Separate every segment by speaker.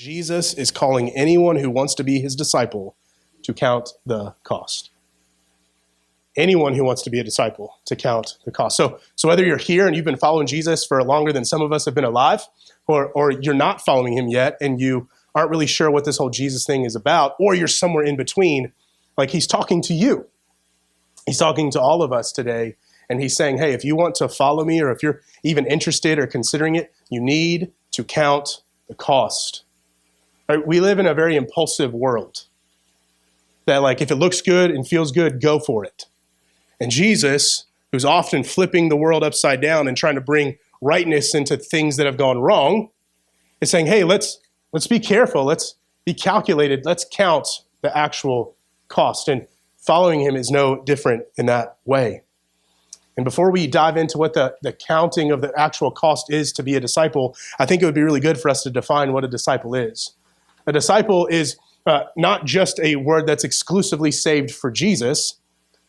Speaker 1: Jesus is calling anyone who wants to be his disciple to count the cost. Anyone who wants to be a disciple to count the cost. So whether you're here and you've been following Jesus for longer than some of us have been alive, or you're not following him yet and you aren't really sure what this whole Jesus thing is about, or you're somewhere in between, like he's talking to you. He's talking to all of us today, and he's saying, hey, if you want to follow me, or if you're even interested or considering it, you need to count the cost. Right? We live in a very impulsive world that, like, if it looks good and feels good, go for it. And Jesus, who's often flipping the world upside down and trying to bring rightness into things that have gone wrong, is saying, hey, let's be careful. Let's be calculated. Let's count the actual cost. And following him is no different in that way. And before we dive into what the counting of the actual cost is to be a disciple, I think it would be really good for us to define what a disciple is. A disciple is not just a word that's exclusively saved for Jesus.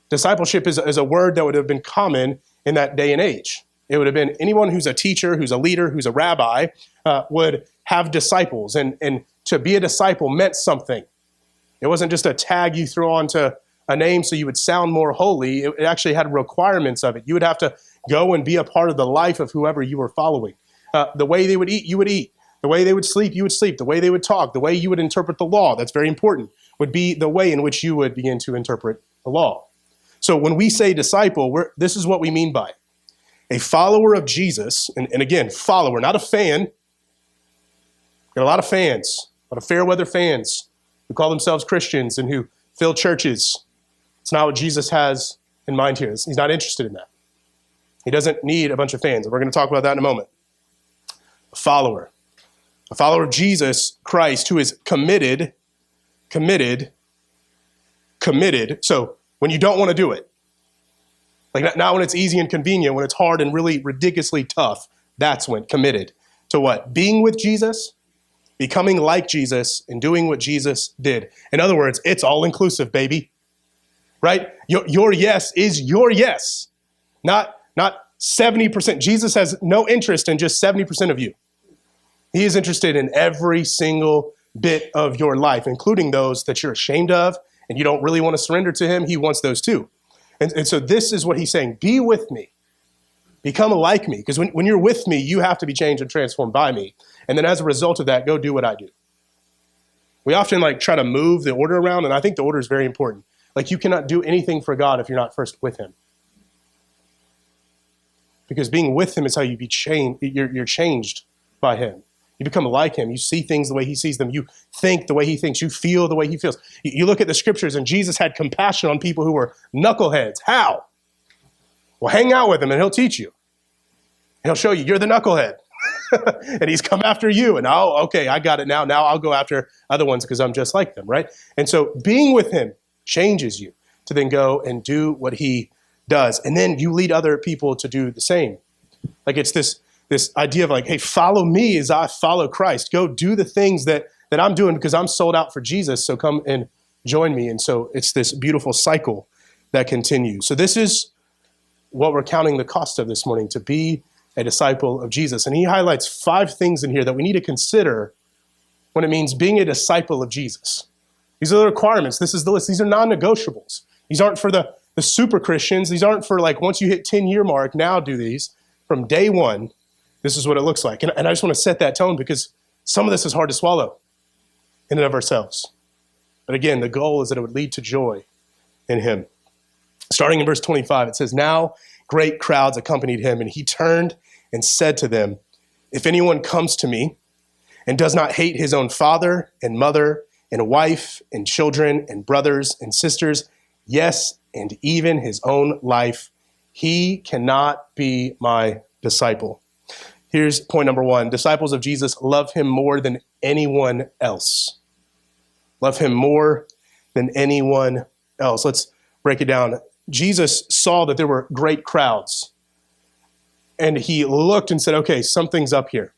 Speaker 1: Discipleship is a word that would have been common in that day and age. It would have been anyone who's a teacher, who's a leader, who's a rabbi, would have disciples. And to be a disciple meant something. It wasn't just a tag you threw onto a name so you would sound more holy. It actually had requirements of it. You would have to go and be a part of the life of whoever you were following. The way they would eat, you would eat. The way they would sleep, you would sleep. The way they would talk, the way you would interpret the law, that's very important, would be the way in which you would begin to interpret the law. So when we say disciple, this is what we mean by it. A follower of Jesus, and again, follower, not a fan. Got a lot of fans, a lot of fair weather fans who call themselves Christians and who fill churches. It's not what Jesus has in mind here. He's not interested in that. He doesn't need a bunch of fans. And we're going to talk about that in a moment. A follower of Jesus Christ who is committed. So when you don't want to do it, like not when it's easy and convenient, when it's hard and really ridiculously tough, that's when committed to what? Being with Jesus, becoming like Jesus, and doing what Jesus did. In other words, it's all inclusive, baby. Right? Your yes is your yes, not 70%. Jesus has no interest in just 70% of you. He is interested in every single bit of your life, including those that you're ashamed of and you don't really want to surrender to him. He wants those too. And so this is what he's saying. Be with me. Become like me. Because when you're with me, you have to be changed and transformed by me. And then as a result of that, go do what I do. We often try to move the order around, and I think the order is very important. You cannot do anything for God if you're not first with him. Because being with him is how you be changed. You're changed by him. You become like him. You see things the way he sees them. You think the way he thinks. You feel the way he feels. You look at the scriptures, and Jesus had compassion on people who were knuckleheads. How? Well, hang out with him, and he'll teach you. He'll show you, you're the knucklehead. And he's come after you. And okay, I got it now. Now I'll go after other ones because I'm just like them, right? And so being with him changes you to then go and do what he does. And then you lead other people to do the same. It's this idea of hey, follow me as I follow Christ. Go do the things that I'm doing because I'm sold out for Jesus. So come and join me. And so it's this beautiful cycle that continues. So this is what we're counting the cost of this morning, to be a disciple of Jesus. And he highlights 5 things in here that we need to consider when it means being a disciple of Jesus. These are the requirements. This is the list. These are non-negotiables. These aren't for the super Christians. These aren't for once you hit 10-year mark, now do these. From day one, this is what it looks like. And I just want to set that tone because some of this is hard to swallow in and of ourselves. But again, the goal is that it would lead to joy in him. Starting in verse 25, it says, "Now great crowds accompanied him, and he turned and said to them, 'If anyone comes to me and does not hate his own father and mother and wife and children and brothers and sisters, yes, and even his own life, he cannot be my disciple.'" Here's point number 1. Disciples of Jesus love him more than anyone else. Love him more than anyone else. Let's break it down. Jesus saw that there were great crowds, and he looked and said, okay, something's up here.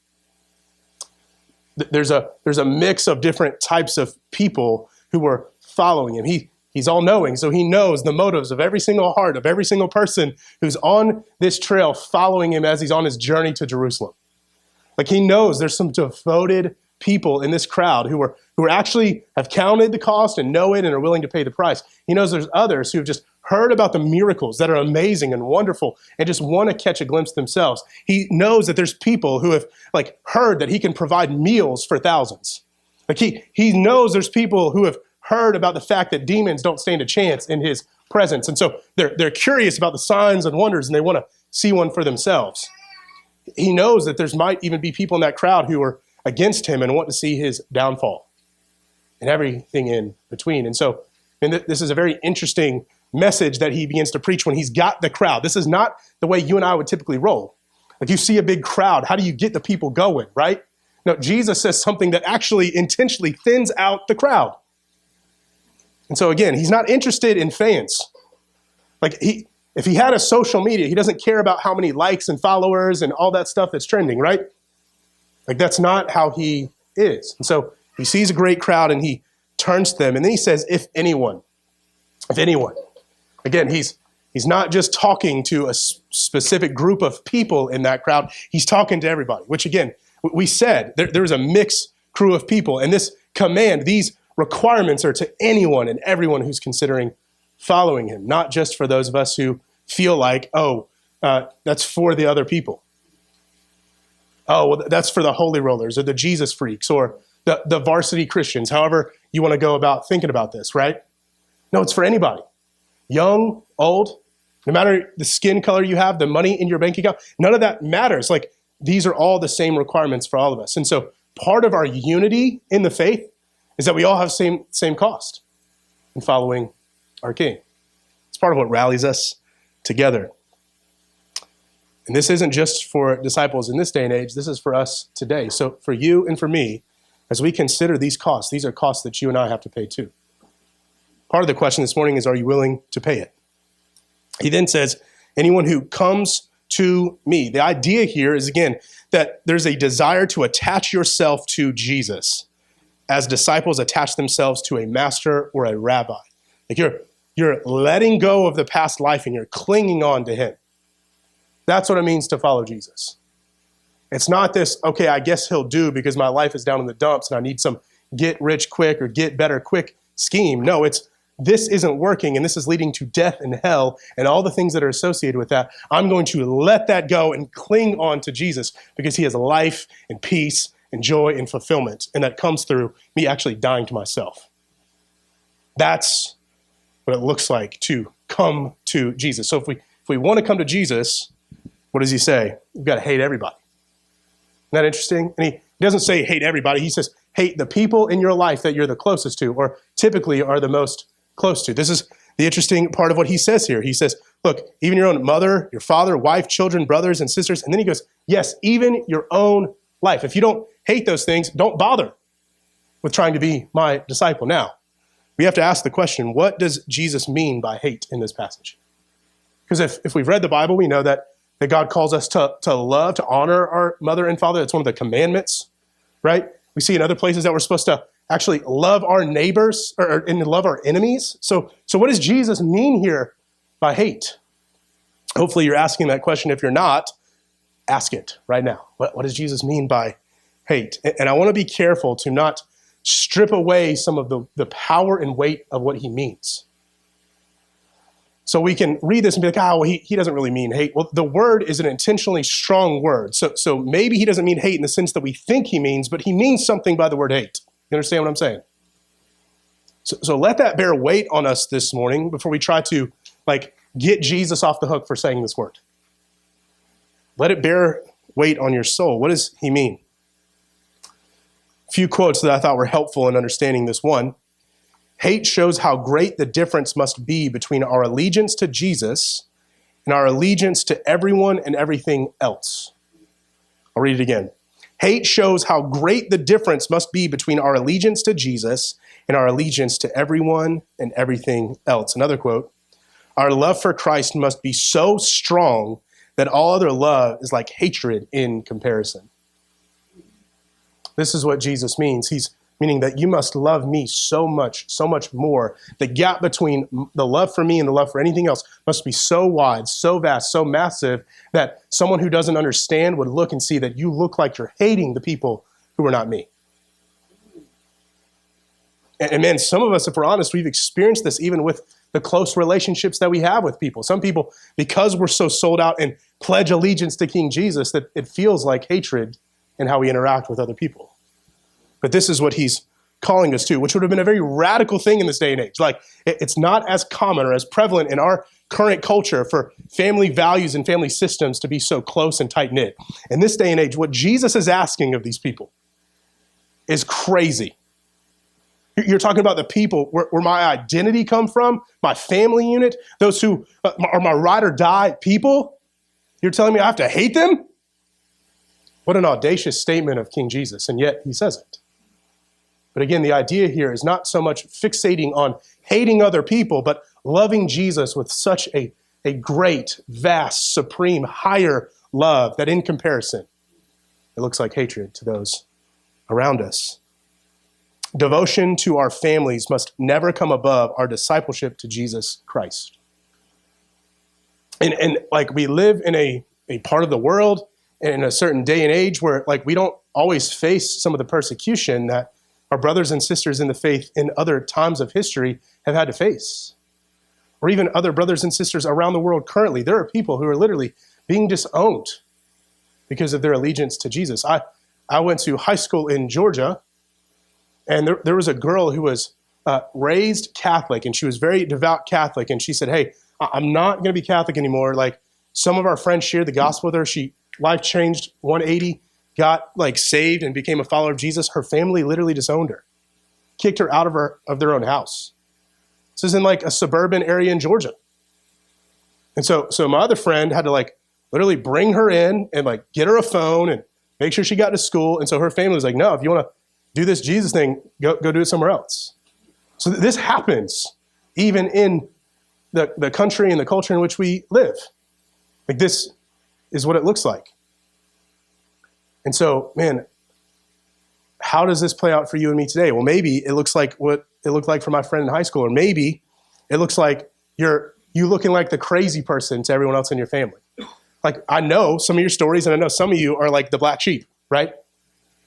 Speaker 1: There's a mix of different types of people who were following him. He's all-knowing, so he knows the motives of every single heart, of every single person who's on this trail following him as he's on his journey to Jerusalem. He knows there's some devoted people in this crowd who are actually have counted the cost and know it and are willing to pay the price. He knows there's others who have just heard about the miracles that are amazing and wonderful and just want to catch a glimpse themselves. He knows that there's people who have heard that he can provide meals for thousands. He knows there's people who have heard about the fact that demons don't stand a chance in his presence. And so they're curious about the signs and wonders and they want to see one for themselves. He knows that there's might even be people in that crowd who are against him and want to see his downfall and everything in between. And so this is a very interesting message that he begins to preach when he's got the crowd. This is not the way you and I would typically roll. You see a big crowd, how do you get the people going, right? No, Jesus says something that actually intentionally thins out the crowd. And so again, he's not interested in fans. If he had a social media, he doesn't care about how many likes and followers and all that stuff that's trending, right? That's not how he is. And so he sees a great crowd and he turns to them and then he says, if anyone. Again, he's not just talking to a specific group of people in that crowd. He's talking to everybody, which again, we said there's a mixed crew of people. And this command, these requirements are to anyone and everyone who's considering following him, not just for those of us who feel like, that's for the other people. Oh, well, that's for the holy rollers or the Jesus freaks or the varsity Christians, however you want to go about thinking about this, right? No, it's for anybody. Young, old, no matter the skin color you have, the money in your bank account, none of that matters. These are all the same requirements for all of us. And so part of our unity in the faith is that we all have same cost in following our King. It's part of what rallies us together. And this isn't just for disciples in this day and age, this is for us today. So for you and for me, as we consider these costs, these are costs that you and I have to pay too. Part of the question this morning is, are you willing to pay it? He then says, anyone who comes to me. The idea here is, again, that there's a desire to attach yourself to Jesus as disciples attach themselves to a master or a rabbi. You're letting go of the past life and you're clinging on to him. That's what it means to follow Jesus. It's not this, okay, I guess he'll do because my life is down in the dumps and I need some get rich quick or get better quick scheme. No, it's this isn't working and this is leading to death and hell and all the things that are associated with that. I'm going to let that go and cling on to Jesus because he has life and peace and joy and fulfillment. And that comes through me actually dying to myself. That's what it looks like to come to Jesus. So if we want to come to Jesus, what does he say? You've got to hate everybody. Isn't that interesting? And he doesn't say hate everybody. He says hate the people in your life that you're the closest to or typically are the most close to. This is the interesting part of what he says here. He says, look, even your own mother, your father, wife, children, brothers, and sisters. And then he goes, yes, even your own life. If you don't hate those things, don't bother with trying to be my disciple. Now, we have to ask the question, what does Jesus mean by hate in this passage? Because if we've read the Bible, we know that God calls us to love, to honor our mother and father. That's one of the commandments, right? We see in other places that we're supposed to actually love our neighbors and love our enemies. So what does Jesus mean here by hate? Hopefully you're asking that question. If you're not, ask it right now. What does Jesus mean by hate? And I want to be careful to not strip away some of the power and weight of what he means. So we can read this and be like, well, he doesn't really mean hate. Well, the word is an intentionally strong word. So maybe he doesn't mean hate in the sense that we think he means, but he means something by the word hate. You understand what I'm saying? So let that bear weight on us this morning before we try to get Jesus off the hook for saying this word. Let it bear weight on your soul. What does he mean? A few quotes that I thought were helpful in understanding this. One, hate shows how great the difference must be between our allegiance to Jesus and our allegiance to everyone and everything else. I'll read it again. Hate shows how great the difference must be between our allegiance to Jesus and our allegiance to everyone and everything else. Another quote, our love for Christ must be so strong that all other love is like hatred in comparison. This is what Jesus means. He's meaning that you must love me so much more. The gap between the love for me and the love for anything else must be so wide, so vast, so massive that someone who doesn't understand would look and see that you look like you're hating the people who are not me. And man, some of us, if we're honest, we've experienced this even with the close relationships that we have with people. Some people, because we're so sold out and pledge allegiance to King Jesus, that it feels like hatred in how we interact with other people. But this is what he's calling us to, which would have been a very radical thing in this day and age. Like, it's not as common or as prevalent in our current culture for family values and family systems to be so close and tight-knit. In this day and age, what Jesus is asking of these people is crazy. You're talking about the people where my identity come from, my family unit, those who are my ride or die people. You're telling me I have to hate them? What an audacious statement of King Jesus, and yet he says it. But again, the idea here is not so much fixating on hating other people, but loving Jesus with such a great, vast, supreme, higher love that in comparison, it looks like hatred to those around us. Devotion to our families must never come above our discipleship to Jesus Christ. And like, we live in a part of the world and in a certain day and age where, like, we don't always face some of the persecution that our brothers and sisters in the faith in other times of history have had to face. Or even other brothers and sisters around the world currently. There are people who are literally being disowned because of their allegiance to Jesus. I went to high school in Georgia, and there was a girl who was raised Catholic, and she was very devout Catholic. And she said, hey, I'm not going to be Catholic anymore. Like, some of our friends shared the gospel with her. Life changed 180, got like saved and became a follower of Jesus. Her family literally disowned her, kicked her out of their own house. This is in like a suburban area in Georgia. And so my other friend had to like literally bring her in and like get her a phone and make sure she got to school. And so her family was like, no, if you want to do this Jesus thing, go do it somewhere else. So this happens even in the country and the culture in which we live. Like, this is what it looks like. And so, man, how does this play out for you and me today? Well, maybe it looks like what it looked like for my friend in high school, or maybe it looks like you looking like the crazy person to everyone else in your family. Like, I know some of your stories, and I know some of you are like the black sheep, right?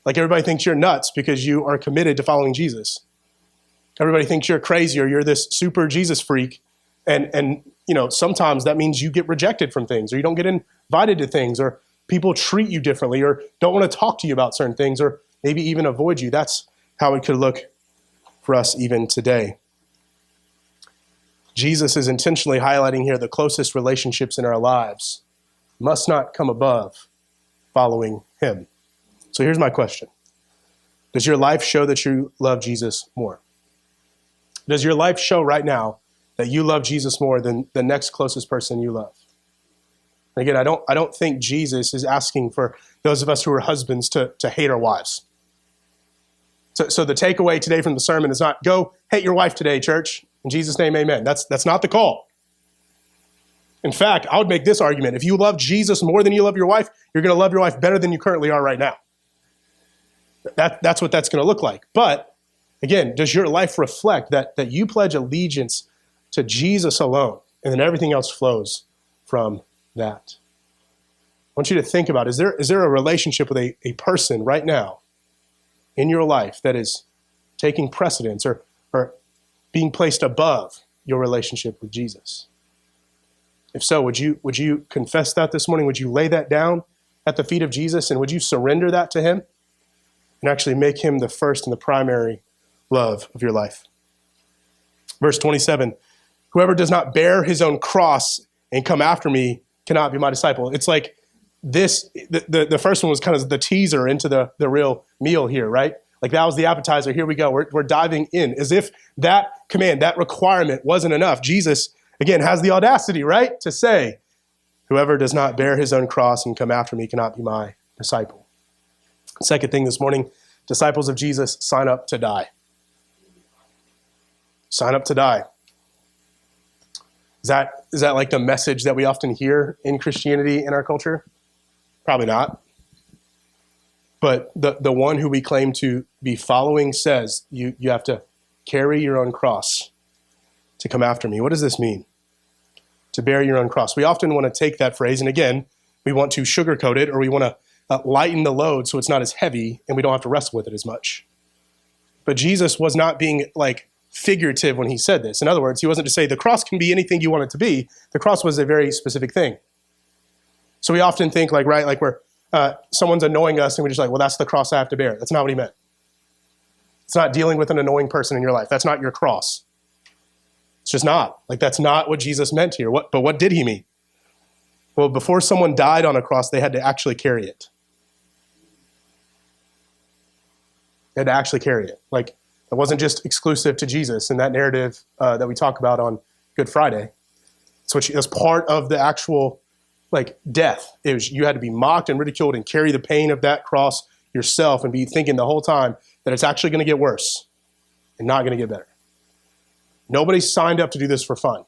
Speaker 1: Like, everybody thinks you're nuts because you are committed to following Jesus. Everybody thinks you're crazy or you're this super Jesus freak. And you know, sometimes that means you get rejected from things, or you don't get invited to things, or people treat you differently, or don't want to talk to you about certain things, or maybe even avoid you. That's how it could look for us even today. Jesus is intentionally highlighting here the closest relationships in our lives must not come above following him. So here's my question. Does your life show that you love Jesus more? Does your life show right now that you love Jesus more than the next closest person you love? And again, I don't think Jesus is asking for those of us who are husbands to hate our wives. So the takeaway today from the sermon is not, go hate your wife today, church. In Jesus' name, amen. That's not the call. In fact, I would make this argument. If you love Jesus more than you love your wife, you're going to love your wife better than you currently are right now. That's what that's going to look like. But again, does your life reflect that you pledge allegiance to Jesus alone, and then everything else flows from that? I want you to think about, is there a relationship with a person right now in your life that is taking precedence or being placed above your relationship with Jesus? If so, would you confess that this morning? Would you lay that down at the feet of Jesus, and would you surrender that to him and actually make him the first and the primary love of your life? Verse 27, whoever does not bear his own cross and come after me cannot be my disciple. It's like this, the first one was kind of the teaser into the real meal here, right? Like, that was the appetizer. Here we go. We're diving in. As if that command, that requirement wasn't enough. Jesus, again, has the audacity, right, to say, whoever does not bear his own cross and come after me cannot be my disciple. Second thing this morning, disciples of Jesus sign up to die. Sign up to die. Is that like the message that we often hear in Christianity in our culture? Probably not. But the one who we claim to be following says, you have to carry your own cross to come after me. What does this mean? To bear your own cross. We often want to take that phrase, and again, we want to sugarcoat it, or we want to lighten the load so it's not as heavy and we don't have to wrestle with it as much. But Jesus was not being like figurative when he said this. In other words, he wasn't to say the cross can be anything you want it to be. The cross was a very specific thing. So we often think like, right, like we're, someone's annoying us and we're just like, well, that's the cross I have to bear. That's not what he meant. It's not dealing with an annoying person in your life. That's not your cross. It's just not. Like, that's not what Jesus meant here. But what did he mean? Well, before someone died on a cross, they had to actually carry it. They had to actually carry it. Like, it wasn't just exclusive to Jesus in that narrative that we talk about on Good Friday. So it was part of the actual, like, death. It was, you had to be mocked and ridiculed and carry the pain of that cross yourself and be thinking the whole time that it's actually going to get worse and not going to get better. Nobody signed up to do this for fun.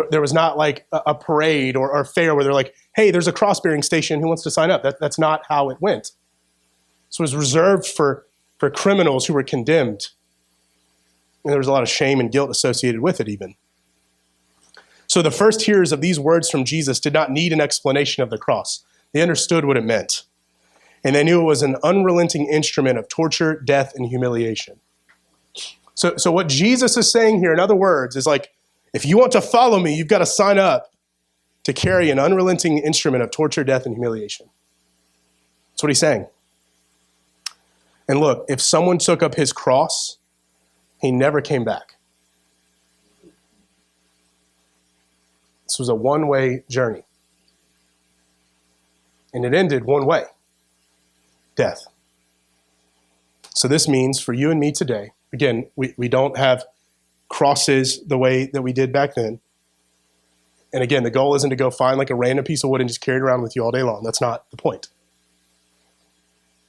Speaker 1: There was not like a parade or a fair where they're like, hey, there's a cross-bearing station. Who wants to sign up? That's not how it went. So it was reserved for criminals who were condemned. And there was a lot of shame and guilt associated with it even. So the first hearers of these words from Jesus did not need an explanation of the cross. They understood what it meant. And they knew it was an unrelenting instrument of torture, death, and humiliation. So what Jesus is saying here, in other words, is like, if you want to follow me, you've got to sign up to carry an unrelenting instrument of torture, death, and humiliation. That's what he's saying. And look, if someone took up his cross, he never came back. This was a one-way journey. And it ended one way, death. So this means for you and me today, again, we don't have crosses the way that we did back then. And again, the goal isn't to go find like a random piece of wood and just carry it around with you all day long. That's not the point.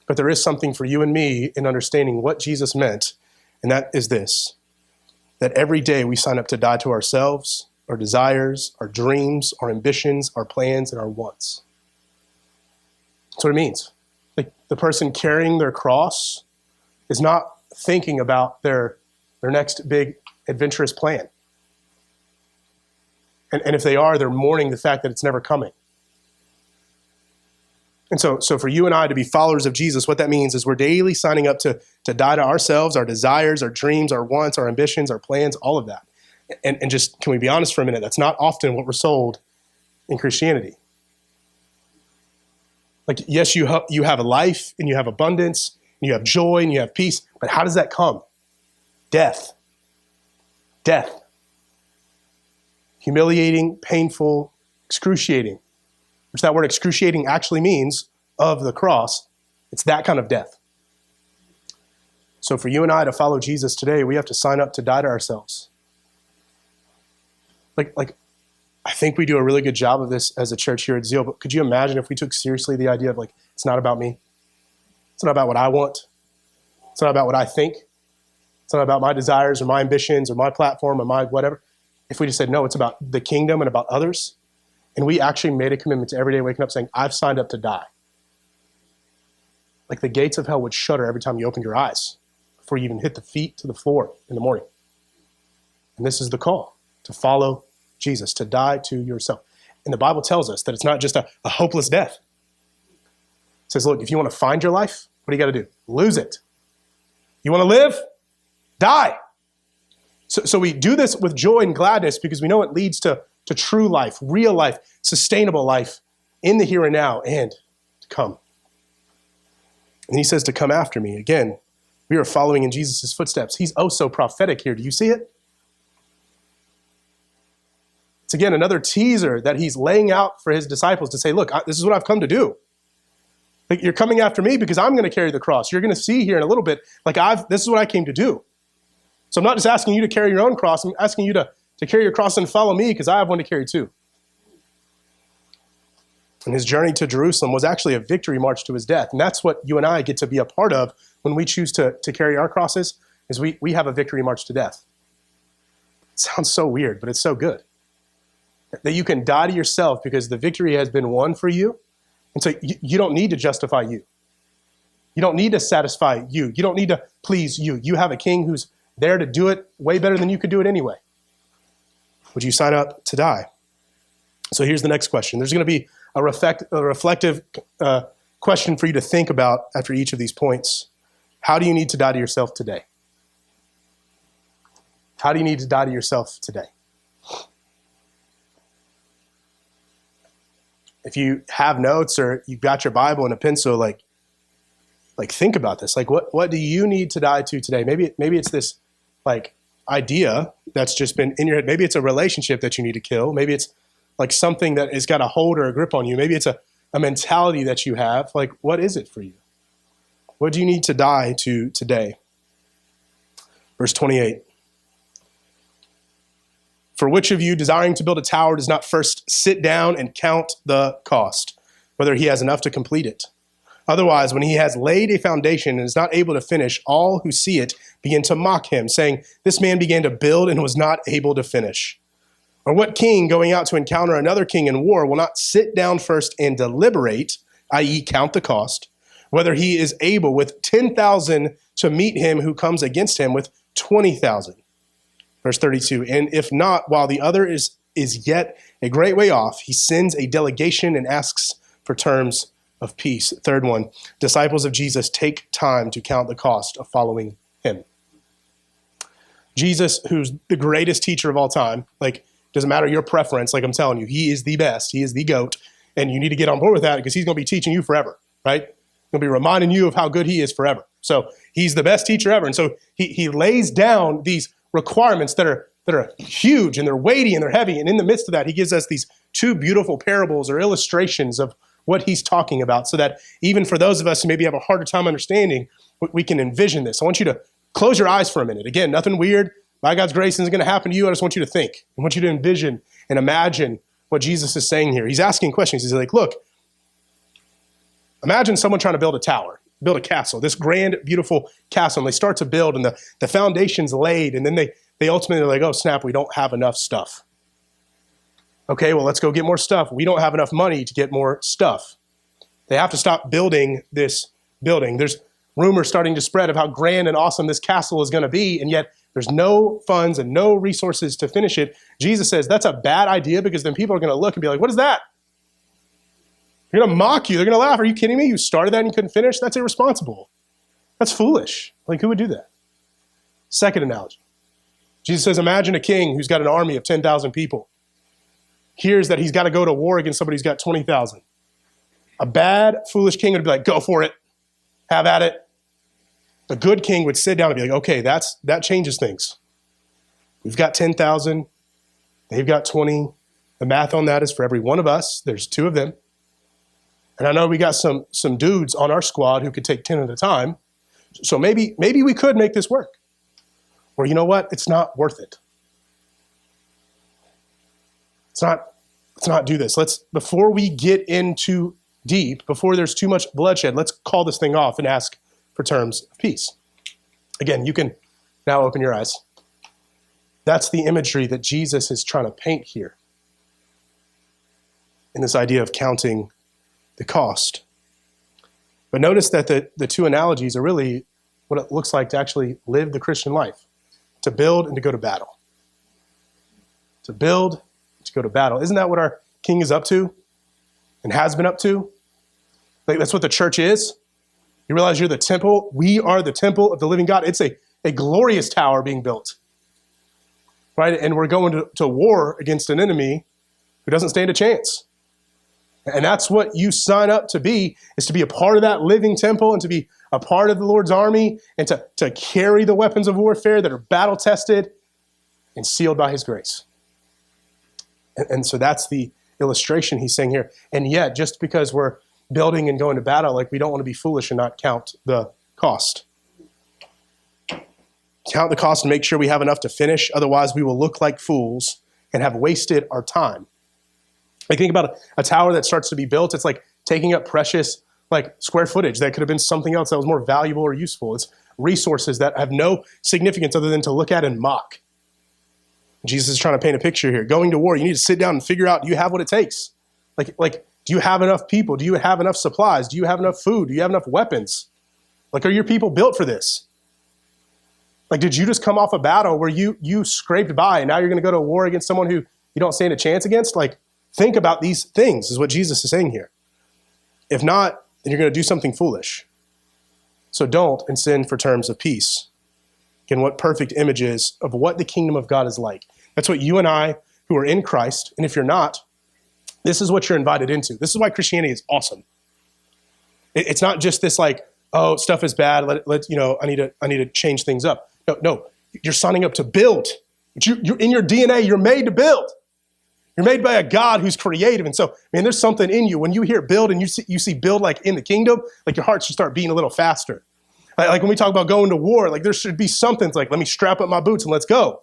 Speaker 1: But there is something for you and me in understanding what Jesus meant, and that is this, that every day we sign up to die to ourselves, our desires, our dreams, our ambitions, our plans, and our wants. That's what it means. Like, the person carrying their cross is not thinking about their next big adventurous plan. And if they are, they're mourning the fact that it's never coming. And so for you and I to be followers of Jesus, what that means is we're daily signing up to die to ourselves, our desires, our dreams, our wants, our ambitions, our plans, all of that. And just, can we be honest for a minute? That's not often what we're sold in Christianity. Like, yes, you have a life and you have abundance and you have joy and you have peace, but how does that come? Death. Death. Humiliating, painful, excruciating. Which that word excruciating actually means of the cross. It's that kind of death. So for you and I to follow Jesus today, we have to sign up to die to ourselves. Like I think we do a really good job of this as a church here at Zeal, but could you imagine if we took seriously the idea of like, it's not about me. It's not about what I want. It's not about what I think. It's not about my desires or my ambitions or my platform or my whatever. If we just said, no, it's about the kingdom and about others, and we actually made a commitment to every day waking up saying, I've signed up to die. Like, the gates of hell would shudder every time you opened your eyes before you even hit the feet to the floor in the morning. And this is the call, to follow Jesus, to die to yourself. And the Bible tells us that it's not just a hopeless death. It says, look, if you want to find your life, what do you got to do? Lose it. You want to live? Die. So we do this with joy and gladness because we know it leads to true life, real life, sustainable life in the here and now and to come. And he says to come after me. Again, we are following in Jesus' footsteps. He's oh so prophetic here. Do you see it? It's again another teaser that he's laying out for his disciples to say, look, this is what I've come to do. Like, you're coming after me because I'm going to carry the cross. You're going to see here in a little bit, like this is what I came to do. So I'm not just asking you to carry your own cross. I'm asking you to carry your cross and follow me because I have one to carry too. And his journey to Jerusalem was actually a victory march to his death. And that's what you and I get to be a part of when we choose to carry our crosses, is we have a victory march to death. It sounds so weird, but it's so good. That you can die to yourself because the victory has been won for you. And so you don't need to justify you. You don't need to satisfy you. You don't need to please you. You have a king who's there to do it way better than you could do it anyway. Would you sign up to die? So here's the next question. There's going to be a reflective question for you to think about after each of these points. How do you need to die to yourself today? How do you need to die to yourself today? If you have notes or you've got your Bible and a pencil, like think about this. Like what do you need to die to today? Maybe it's this like idea that's just been in your head. Maybe it's a relationship that you need to kill. Maybe it's like something that has got a hold or a grip on you. Maybe it's a mentality that you have. Like, what is it for you? What do you need to die to today? Verse 28. For which of you desiring to build a tower does not first sit down and count the cost, whether he has enough to complete it? Otherwise, when he has laid a foundation and is not able to finish, all who see it begin to mock him, saying, this man began to build and was not able to finish. Or what king going out to encounter another king in war will not sit down first and deliberate, i.e. count the cost, whether he is able with 10,000 to meet him who comes against him with 20,000? Verse 32, and if not, while the other is yet a great way off, he sends a delegation and asks for terms of peace. Third one, disciples of Jesus take time to count the cost of following him. Jesus, who's the greatest teacher of all time, like, doesn't matter your preference, like I'm telling you, he is the best, he is the GOAT, and you need to get on board with that because he's going to be teaching you forever, right? He'll be reminding you of how good he is forever. So he's the best teacher ever. And so he lays down these requirements that are huge and they're weighty and they're heavy. And in the midst of that, he gives us these two beautiful parables or illustrations of what he's talking about so that even for those of us who maybe have a harder time understanding, we can envision this. I want you to close your eyes for a minute. Again, nothing weird. By God's grace, isn't going to happen to you. I just want you to think. I want you to envision and imagine what Jesus is saying here. He's asking questions. He's like, look, imagine someone trying to build a tower, build a castle, this grand, beautiful castle. And they start to build and the foundation's laid. And then they ultimately are like, oh, snap, we don't have enough stuff. Okay, well, let's go get more stuff. We don't have enough money to get more stuff. They have to stop building this building. There's rumors starting to spread of how grand and awesome this castle is going to be. And yet there's no funds and no resources to finish it. Jesus says that's a bad idea because then people are going to look and be like, what is that? They're going to mock you. They're going to laugh. Are you kidding me? You started that and you couldn't finish? That's irresponsible. That's foolish. Like, who would do that? Second analogy. Jesus says, imagine a king who's got an army of 10,000 people. Hears that he's got to go to war against somebody who's got 20,000. A bad, foolish king would be like, go for it. Have at it. A good king would sit down and be like, okay, that changes things. We've got 10,000. They've got 20. The math on that is for every one of us, there's 2 of them. And I know we got some dudes on our squad who could take 10 at a time. So maybe we could make this work. Or you know what? It's not worth it. Let's not do this. Before we get in too deep, before there's too much bloodshed, let's call this thing off and ask for terms of peace. Again, you can now open your eyes. That's the imagery that Jesus is trying to paint here in this idea of counting the cost. But notice that the two analogies are really what it looks like to actually live the Christian life, to build and to go to battle. To build, to go to battle. Isn't that what our King is up to and has been up to? Like, that's what the church is. You realize you're the temple. We are the temple of the living God. It's a glorious tower being built, right? And we're going to war against an enemy who doesn't stand a chance. And that's what you sign up to be, is to be a part of that living temple and to be a part of the Lord's army and to carry the weapons of warfare that are battle tested and sealed by his grace. And so that's the illustration he's saying here. And yet, just because we're building and going to battle, like, we don't want to be foolish and not count the cost. Count the cost and make sure we have enough to finish. Otherwise, we will look like fools and have wasted our time. Like, think about a tower that starts to be built. It's like taking up precious, like, square footage that could have been something else that was more valuable or useful. It's resources that have no significance other than to look at and mock. Jesus is trying to paint a picture here. Going to war, you need to sit down and figure out, do you have what it takes? Like, do you have enough people? Do you have enough supplies? Do you have enough food? Do you have enough weapons? Like, are your people built for this? Like, did you just come off a battle where you scraped by and now you're going to go to war against someone who you don't stand a chance against? Like, think about these things, is what Jesus is saying here. If not, then you're going to do something foolish. So don't and sin for terms of peace. Again, what perfect images of what the kingdom of God is like. That's what you and I who are in Christ, and if you're not, this is what you're invited into. This is why Christianity is awesome. It's not just this like, oh, stuff is bad. I need to change things up. No, you're signing up to build. You're in your DNA. You're made to build. You're made by a God who's creative. And so, man, there's something in you. When you hear build and you see build like in the kingdom, like your heart should start beating a little faster. Like when we talk about going to war, like there should be something like, let me strap up my boots and let's go.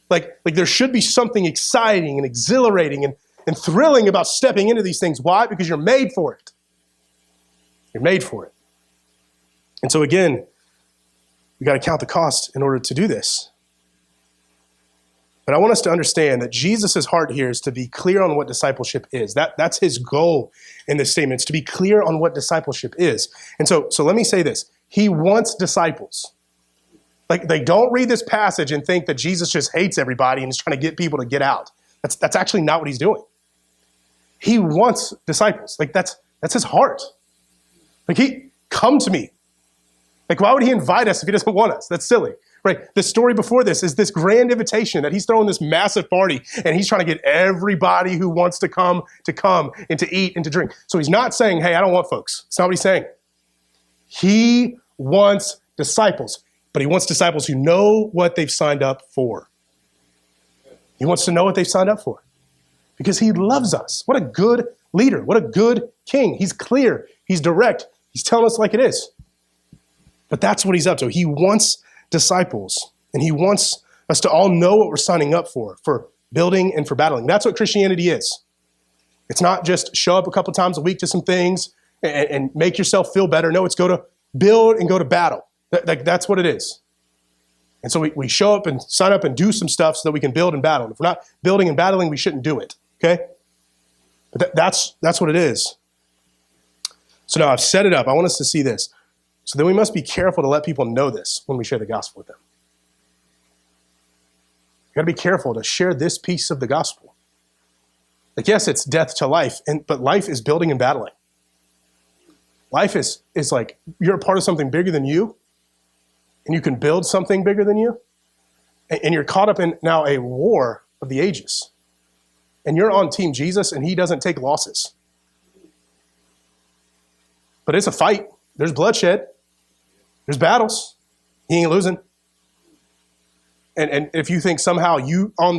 Speaker 1: Like there should be something exciting and exhilarating and thrilling about stepping into these things. Why? Because you're made for it. You're made for it. And so again, we got to count the cost in order to do this. But I want us to understand that Jesus' heart here is to be clear on what discipleship is. That's his goal in this statement. It's to be clear on what discipleship is. And so let me say this. He wants disciples. Like they don't read this passage and think that Jesus just hates everybody and is trying to get people to get out. That's actually not what he's doing. He wants disciples. Like that's his heart. Like come to me. Like why would he invite us if he doesn't want us? That's silly. Right? The story before this is this grand invitation that he's throwing this massive party and he's trying to get everybody who wants to come and to eat and to drink. So he's not saying, hey, I don't want folks. That's not what he's saying. He wants disciples, but he wants disciples who know what they've signed up for. He wants to know what they've signed up for because he loves us. What a good leader. What a good king. He's clear. He's direct. He's telling us like it is. But that's what he's up to. He wants disciples, and he wants us to all know what we're signing up for building and for battling. That's what Christianity is. It's not just show up a couple times a week to some things and make yourself feel better. No, it's go to build and go to battle. That's what it is. And so we show up and sign up and do some stuff so that we can build and battle. And if we're not building and battling, we shouldn't do it, okay? But that's what it is. So now I've set it up. I want us to see this. So then we must be careful to let people know this when we share the gospel with them. You got to be careful to share this piece of the gospel. Like, yes, it's death to life, but life is building and battling. Life is like you're a part of something bigger than you, and you can build something bigger than you, and you're caught up in now a war of the ages. And you're on Team Jesus, and he doesn't take losses. But it's a fight. There's bloodshed. There's battles. He ain't losing. And if you think somehow you on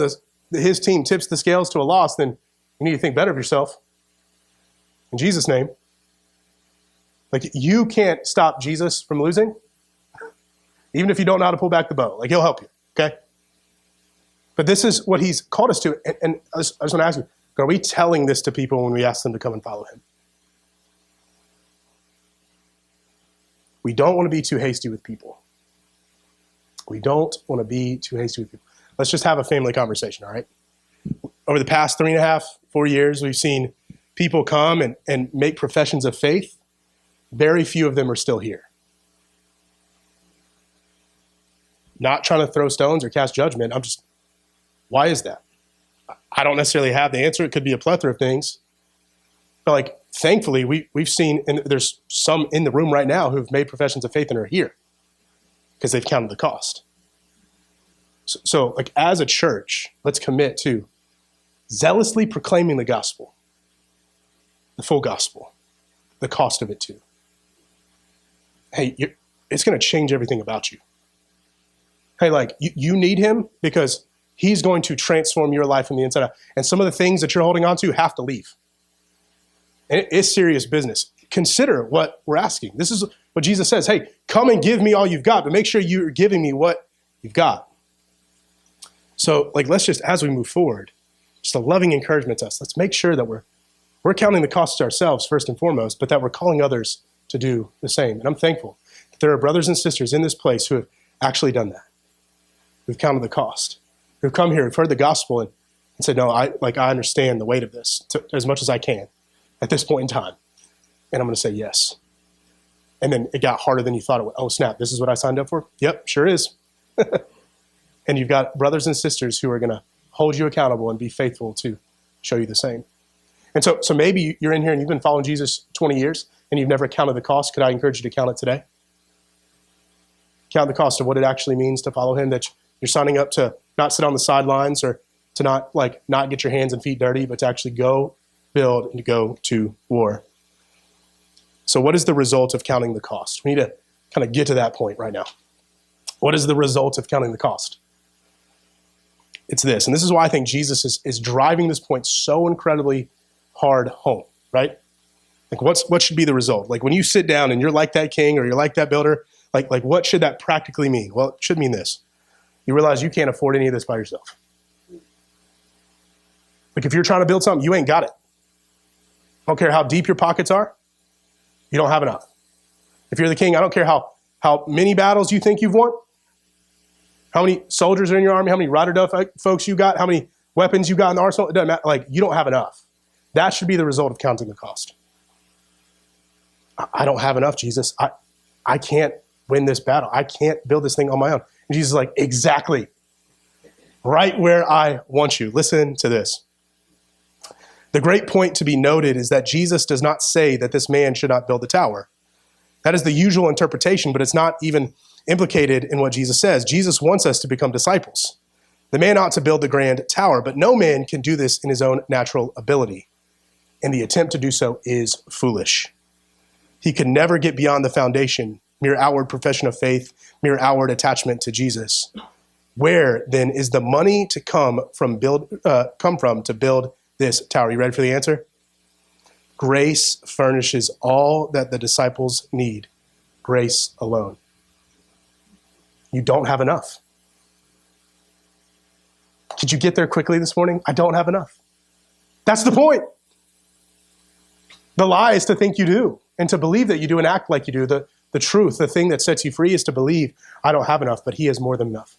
Speaker 1: his team tips the scales to a loss, then you need to think better of yourself. In Jesus' name. Like you can't stop Jesus from losing, even if you don't know how to pull back the bow. Like he'll help you, okay? But this is what he's called us to. And I just want to ask you, are we telling this to people when we ask them to come and follow him? We don't want to be too hasty with people. We don't want to be too hasty with people. Let's just have a family conversation, all right? Over the past 3.5, 4 years, we've seen people come and make professions of faith. Very few of them are still here. Not trying to throw stones or cast judgment. Why is that? I don't necessarily have the answer. It could be a plethora of things. But like, thankfully, we've seen, and there's some in the room right now who've made professions of faith and are here because they've counted the cost. So like as a church, let's commit to zealously proclaiming the gospel, the full gospel, the cost of it too. Hey, it's going to change everything about you. Hey, like you need him because he's going to transform your life from the inside out. And some of the things that you're holding on to have to leave. And it is serious business. Consider what we're asking. This is what Jesus says. Hey, come and give me all you've got, but make sure you're giving me what you've got. So like, let's just, as we move forward, just a loving encouragement to us. Let's make sure that we're counting the costs ourselves first and foremost, but that we're calling others to do the same. And I'm thankful that there are brothers and sisters in this place who have actually done that. Who've counted the cost. Who've come here, who've heard the gospel and said, no, I understand the weight of this as much as I can at this point in time. And I'm going to say yes. And then it got harder than you thought it would. Oh, snap, this is what I signed up for? Yep, sure is. And you've got brothers and sisters who are going to hold you accountable and be faithful to show you the same. And so maybe you're in here and you've been following Jesus 20 years and you've never counted the cost. Could I encourage you to count it today? Count the cost of what it actually means to follow him, that you're signing up to not sit on the sidelines or to not get your hands and feet dirty, but to actually go build and to go to war. So what is the result of counting the cost? We need to kind of get to that point right now. What is the result of counting the cost? It's this, and this is why I think Jesus is driving this point so incredibly hard home, right? Like what should be the result? Like when you sit down and you're like that king or you're like that builder, like what should that practically mean? Well, it should mean this. You realize you can't afford any of this by yourself. Like if you're trying to build something, you ain't got it. I don't care how deep your pockets are, you don't have enough. If you're the king, I don't care how many battles you think you've won, how many soldiers are in your army, how many Rotterdam folks you got, how many weapons you got in the arsenal, it doesn't matter. Like you don't have enough. That should be the result of counting the cost. I don't have enough, Jesus. I can't win this battle. I can't build this thing on my own. And Jesus is like, exactly. Right where I want you. Listen to this. The great point to be noted is that Jesus does not say that this man should not build the tower. That is the usual interpretation, but it's not even implicated in what Jesus says. Jesus wants us to become disciples. The man ought to build the grand tower, but no man can do this in his own natural ability. And the attempt to do so is foolish. He can never get beyond the foundation, mere outward profession of faith, mere outward attachment to Jesus. Where then is the money to come from to build this tower? You ready for the answer? Grace furnishes all that the disciples need. Grace alone. You don't have enough. Did you get there quickly this morning? I don't have enough. That's the point. The lie is to think you do and to believe that you do and act like you do. The truth, the thing that sets you free is to believe I don't have enough, but he has more than enough.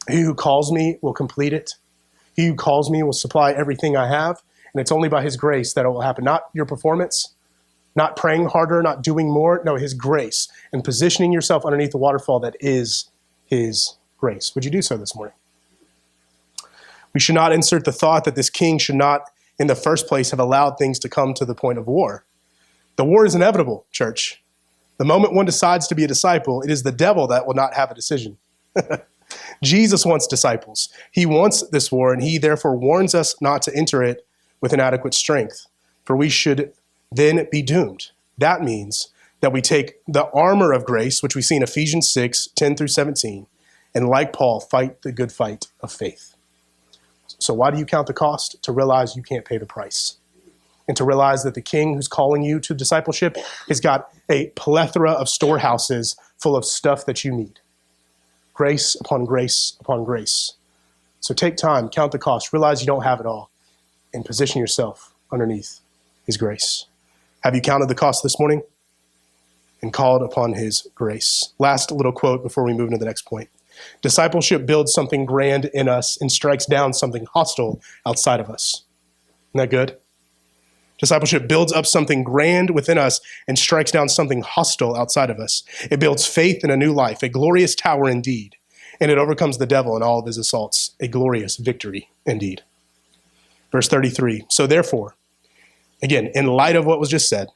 Speaker 1: He who calls me will complete it. He who calls me will supply everything I have. And it's only by his grace that it will happen. Not your performance, not praying harder, not doing more. No, his grace and positioning yourself underneath the waterfall that is his grace. Would you do so this morning? We should not insert the thought that this king should not, in the first place, have allowed things to come to the point of war. The war is inevitable, church. The moment one decides to be a disciple, it is the devil that will not have a decision. Jesus wants disciples. He wants this war, and he therefore warns us not to enter it with inadequate strength, for we should then be doomed. That means that we take the armor of grace, which we see in Ephesians 6, 10 through 17, and like Paul, fight the good fight of faith. So why do you count the cost? To realize you can't pay the price. And to realize that the king who's calling you to discipleship has got a plethora of storehouses full of stuff that you need. Grace upon grace upon grace. So take time, count the cost, realize you don't have it all, and position yourself underneath his grace. Have you counted the cost this morning? And called upon his grace. Last little quote before we move into the next point. Discipleship builds something grand in us and strikes down something hostile outside of us. Isn't that good? Discipleship builds up something grand within us and strikes down something hostile outside of us. It builds faith in a new life, a glorious tower indeed. And it overcomes the devil and all of his assaults, a glorious victory indeed. Verse 33, so therefore, again, in light of what was just said,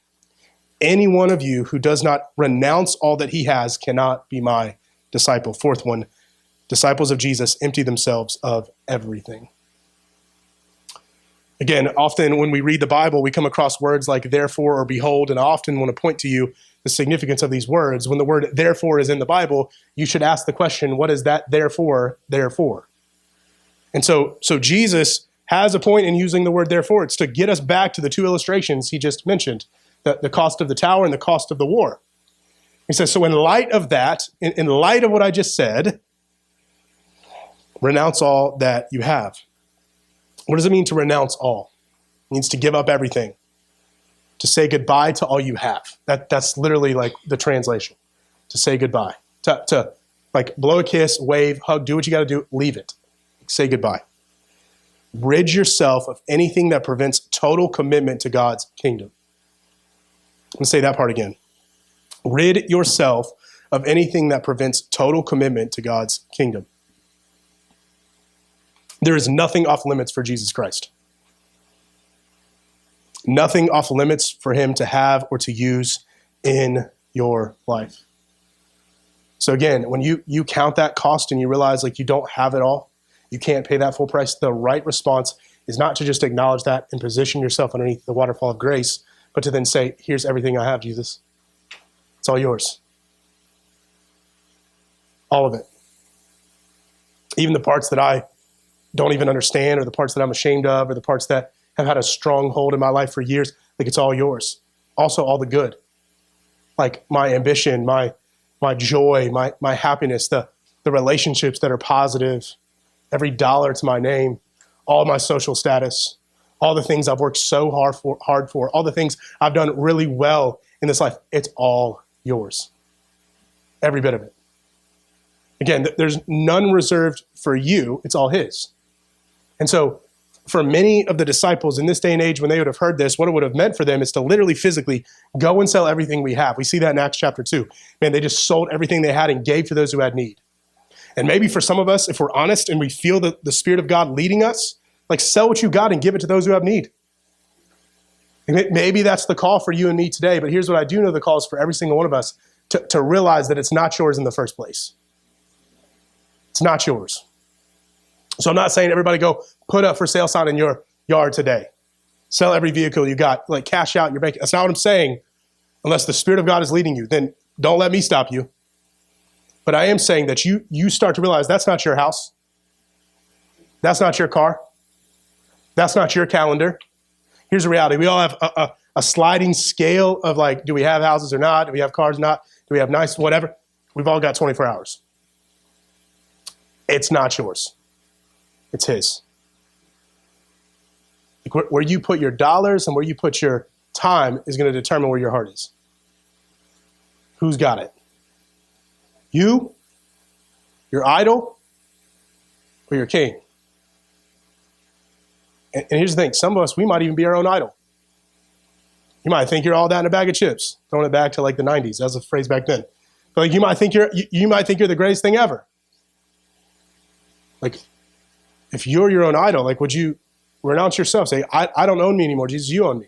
Speaker 1: any one of you who does not renounce all that he has cannot be my disciple. Fourth one, disciples of Jesus empty themselves of everything. Again, often when we read the Bible, we come across words like therefore or behold, and I often want to point to you the significance of these words. When the word therefore is in the Bible, you should ask the question, what is that therefore? And so Jesus has a point in using the word therefore. It's to get us back to the two illustrations he just mentioned, the cost of the tower and the cost of the war. He says, so in light of that, in light of what I just said, renounce all that you have. What does it mean to renounce all? It means to give up everything, to say goodbye to all you have. That's literally like the translation, to say goodbye, to like blow a kiss, wave, hug, do what you got to do, leave it, say goodbye. Rid yourself of anything that prevents total commitment to God's kingdom. I'm going to say that part again. Rid yourself of anything that prevents total commitment to God's kingdom. There is nothing off limits for Jesus Christ. Nothing off limits for him to have or to use in your life. So again, when you count that cost and you realize like you don't have it all, you can't pay that full price, the right response is not to just acknowledge that and position yourself underneath the waterfall of grace, but to then say, here's everything I have, Jesus. It's all yours. All of it. Even the parts that I don't even understand, or the parts that I'm ashamed of, or the parts that have had a strong hold in my life for years, like it's all yours. Also all the good. Like my ambition, my joy, my happiness, the relationships that are positive, every dollar to my name, all my social status, all the things I've worked so hard for, all the things I've done really well in this life, it's all yours. Every bit of it. Again, there's none reserved for you, it's all his. And so for many of the disciples in this day and age, when they would have heard this, what it would have meant for them is to literally physically go and sell everything we have. We see that in Acts chapter 2. Man, they just sold everything they had and gave to those who had need. And maybe for some of us, if we're honest and we feel the Spirit of God leading us, like sell what you got and give it to those who have need. And maybe that's the call for you and me today, but here's what I do know the call is for every single one of us to realize that it's not yours in the first place. It's not yours. So I'm not saying everybody go put a for sale sign in your yard today. Sell every vehicle you got, like cash out in your bank. That's not what I'm saying. Unless the Spirit of God is leading you, then don't let me stop you. But I am saying that you start to realize that's not your house. That's not your car. That's not your calendar. Here's the reality. We all have a sliding scale of like, do we have houses or not? Do we have cars or not? Do we have nice whatever? We've all got 24 hours. It's not yours. It's his. Like where you put your dollars and where you put your time is going to determine where your heart is. Who's got it? You, your idol, or your king? And here's the thing. Some of us, we might even be our own idol. You might think you're all that in a bag of chips. Throwing it back to like the 90s. That was a phrase back then. But like you might think you're the greatest thing ever. Like, if you're your own idol, like would you renounce yourself? Say, I don't own me anymore. Jesus, you own me.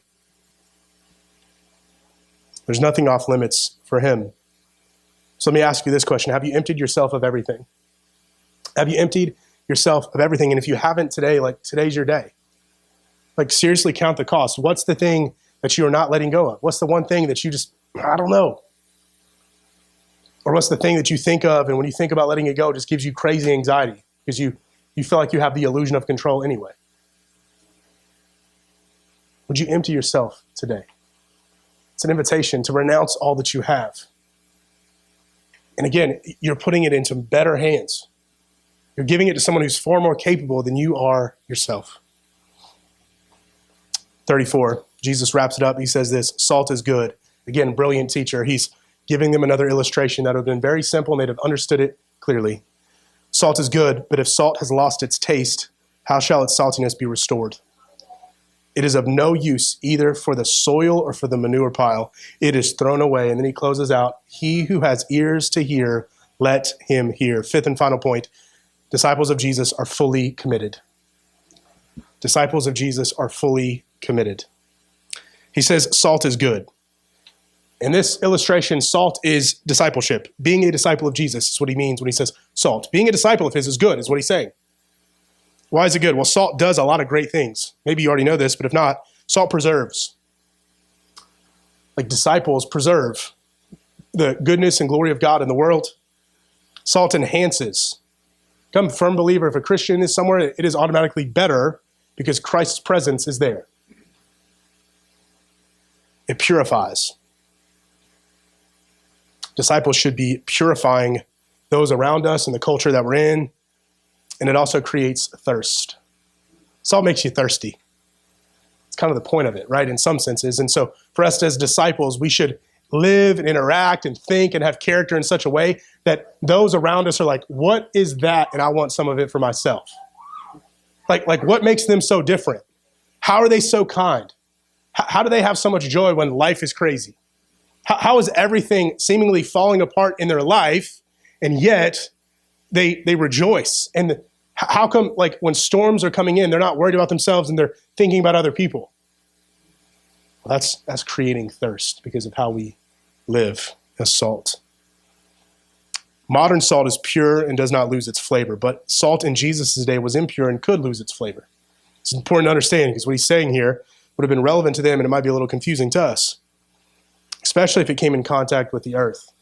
Speaker 1: There's nothing off limits for him. So let me ask you this question. Have you emptied yourself of everything? Have you emptied yourself of everything? And if you haven't today, like today's your day. Like seriously count the cost. What's the thing that you are not letting go of? What's the one thing that you just, I don't know. Or what's the thing that you think of and when you think about letting it go, it just gives you crazy anxiety because you feel like you have the illusion of control anyway. Would you empty yourself today? It's an invitation to renounce all that you have. And again, you're putting it into better hands. You're giving it to someone who's far more capable than you are yourself. 34, Jesus wraps it up. He says this, salt is good. Again, brilliant teacher. He's giving them another illustration that would have been very simple and they'd have understood it clearly. Salt is good, but if salt has lost its taste, how shall its saltiness be restored? It is of no use either for the soil or for the manure pile. It is thrown away. And then he closes out, he who has ears to hear, let him hear. Fifth and final point, disciples of Jesus are fully committed. Disciples of Jesus are fully committed. He says salt is good. In this illustration, salt is discipleship. Being a disciple of Jesus is what he means when he says salt. Being a disciple of his is good, is what he's saying. Why is it good? Well, salt does a lot of great things. Maybe you already know this, but if not, salt preserves. Like disciples preserve the goodness and glory of God in the world. Salt enhances. I'm a firm believer if a Christian is somewhere, it is automatically better because Christ's presence is there. It purifies. Disciples should be purifying those around us and the culture that we're in. And it also creates thirst. Salt makes you thirsty. It's kind of the point of it, right? In some senses. And so for us as disciples, we should live and interact and think and have character in such a way that those around us are like, what is that? And I want some of it for myself. Like what makes them so different? How are they so kind? How do they have so much joy when life is crazy? How is everything seemingly falling apart in their life and yet they rejoice? And how come, like, when storms are coming in, they're not worried about themselves and they're thinking about other people? Well, that's creating thirst because of how we live as salt. Modern salt is pure and does not lose its flavor, but salt in Jesus' day was impure and could lose its flavor. It's important to understand because what he's saying here would have been relevant to them, and it might be a little confusing to us, especially if it came in contact with the earth.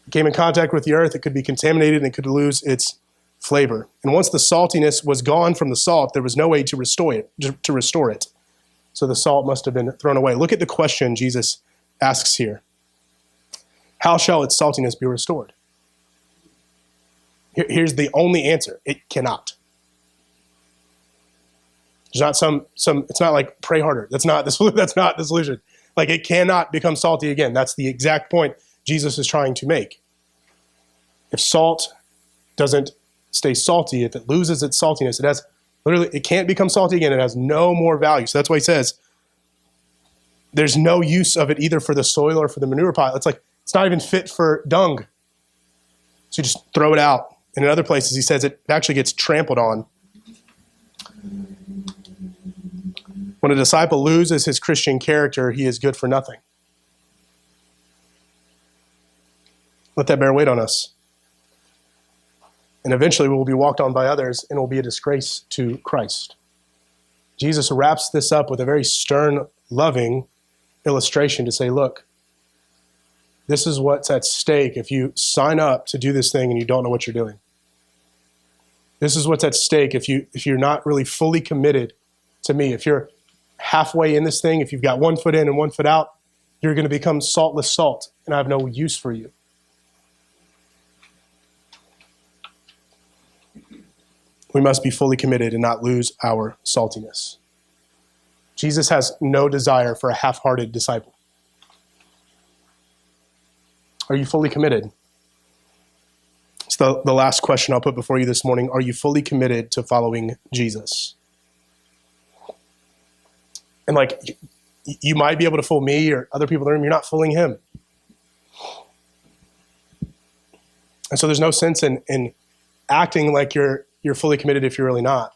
Speaker 1: If it came in contact with the earth, it could be contaminated and it could lose its flavor. And once the saltiness was gone from the salt, there was no way to restore it. So the salt must have been thrown away. Look at the question Jesus asks here. How shall its saltiness be restored? Here's the only answer. It cannot. There's not it's not like pray harder. That's not the solution. Like it cannot become salty again. That's the exact point Jesus is trying to make. If salt doesn't stay salty, if it loses its saltiness, it can't become salty again. It has no more value. So that's why he says there's no use of it either for the soil or for the manure pile. It's not even fit for dung. So you just throw it out. And in other places, he says it actually gets trampled on. When a disciple loses his Christian character, he is good for nothing. Let that bear weight on us. And eventually we will be walked on by others and will be a disgrace to Christ. Jesus wraps this up with a very stern, loving illustration to say, look, this is what's at stake if you sign up to do this thing and you don't know what you're doing. This is what's at stake if you're not really fully committed to me. If you're halfway in this thing, if you've got 1 foot in and 1 foot out, you're going to become saltless salt, and I have no use for you. We must be fully committed and not lose our saltiness. Jesus has no desire for a half-hearted disciple. Are you fully committed? It's the last question I'll put before you this morning. Are you fully committed to following Jesus? And you might be able to fool me or other people in the room. You're not fooling him. And so there's no sense in acting like you're fully committed if you're really not.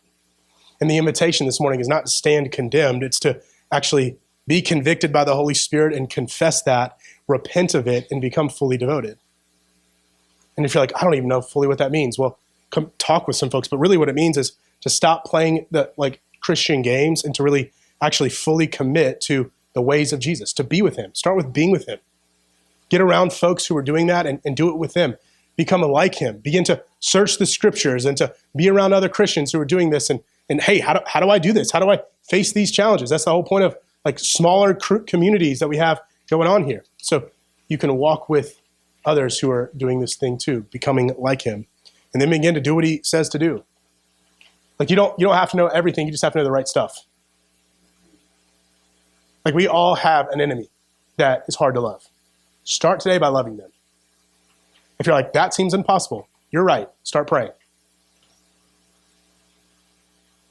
Speaker 1: And the invitation this morning is not to stand condemned. It's to actually be convicted by the Holy Spirit and confess that, repent of it, and become fully devoted. And if you're like, I don't even know fully what that means, well, come talk with some folks. But really what it means is to stop playing the Christian games and to really actually fully commit to the ways of Jesus, to be with him. Start with being with him. Get around folks who are doing that and do it with them. Become like him. Begin to search the scriptures and to be around other Christians who are doing this. And hey, how do I do this? How do I face these challenges? That's the whole point of smaller communities that we have going on here. So you can walk with others who are doing this thing too, becoming like him, and then begin to do what he says to do. You don't have to know everything. You just have to know the right stuff. We all have an enemy that is hard to love. Start today by loving them. If you're like, that seems impossible, you're right. Start praying.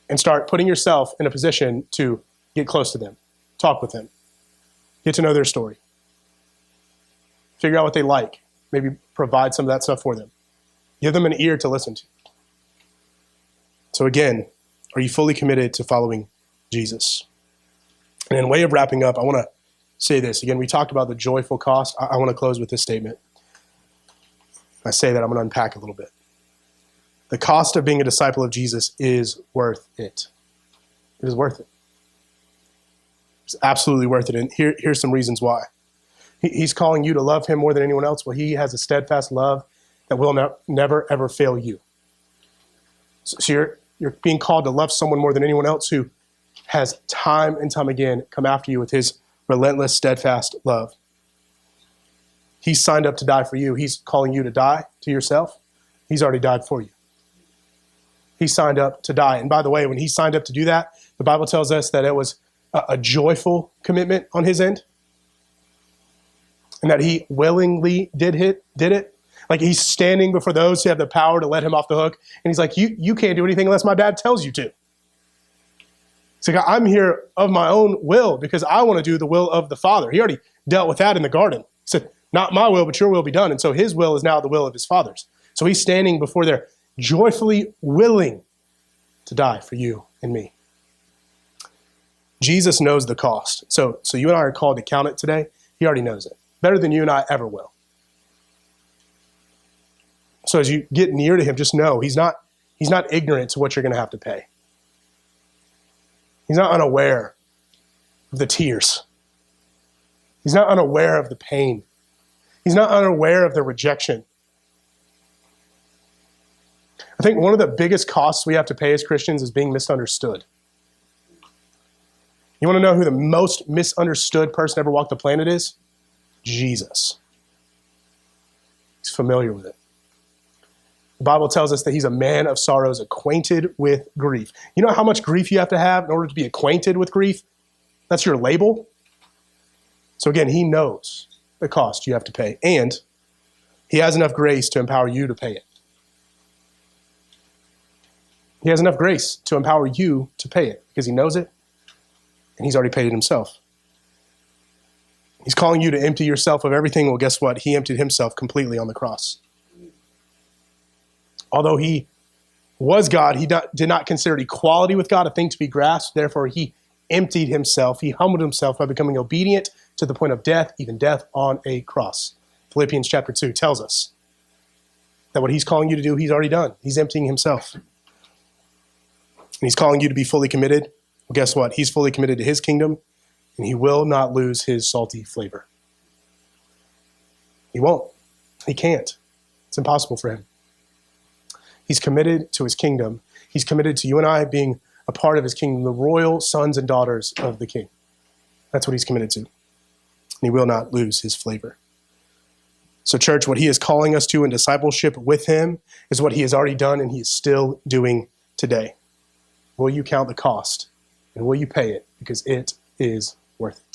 Speaker 1: And start putting yourself in a position to get close to them. Talk with them. Get to know their story. Figure out what they like. Maybe provide some of that stuff for them. Give them an ear to listen to. So again, are you fully committed to following Jesus? And in way of wrapping up, I want to say this. Again, we talked about the joyful cost. I want to close with this statement. I say that, I'm going to unpack a little bit. The cost of being a disciple of Jesus is worth it. It is worth it. It's absolutely worth it. And here's some reasons why. He's calling you to love him more than anyone else. Well, he has a steadfast love that will never, ever fail you. So you're being called to love someone more than anyone else who has time and time again come after you with his relentless, steadfast love. He's signed up to die for you. He's calling you to die to yourself. He's already died for you. He signed up to die. And by the way, when he signed up to do that, the Bible tells us that it was a joyful commitment on his end. And that he willingly did it. He's standing before those who have the power to let him off the hook. And he's like, you can't do anything unless my dad tells you to. It's like, I'm here of my own will because I want to do the will of the Father. He already dealt with that in the garden. He said, not my will, but your will be done. And so his will is now the will of his Father's. So he's standing before there, joyfully willing to die for you and me. Jesus knows the cost. So you and I are called to count it today. He already knows it. Better than you and I ever will. So as you get near to him, just know he's not ignorant to what you're going to have to pay. He's not unaware of the tears. He's not unaware of the pain. He's not unaware of the rejection. I think one of the biggest costs we have to pay as Christians is being misunderstood. You want to know who the most misunderstood person ever walked the planet is? Jesus. He's familiar with it. The Bible tells us that he's a man of sorrows, acquainted with grief. You know how much grief you have to have in order to be acquainted with grief? That's your label. So again, he knows the cost you have to pay, and he has enough grace to empower you to pay it. He has enough grace to empower you to pay it because he knows it, and he's already paid it himself. He's calling you to empty yourself of everything. Well, guess what? He emptied himself completely on the cross. Although he was God, he did not consider equality with God a thing to be grasped. Therefore, he emptied himself. He humbled himself by becoming obedient to the point of death, even death on a cross. Philippians chapter 2 tells us that what he's calling you to do, he's already done. He's emptying himself. And he's calling you to be fully committed. Well, guess what? He's fully committed to his kingdom, and he will not lose his salty flavor. He won't. He can't. It's impossible for him. He's committed to his kingdom. He's committed to you and I being a part of his kingdom, the royal sons and daughters of the king. That's what he's committed to. And he will not lose his flavor. So church, what he is calling us to in discipleship with him is what he has already done and he is still doing today. Will you count the cost? And will you pay it? Because it is worth it.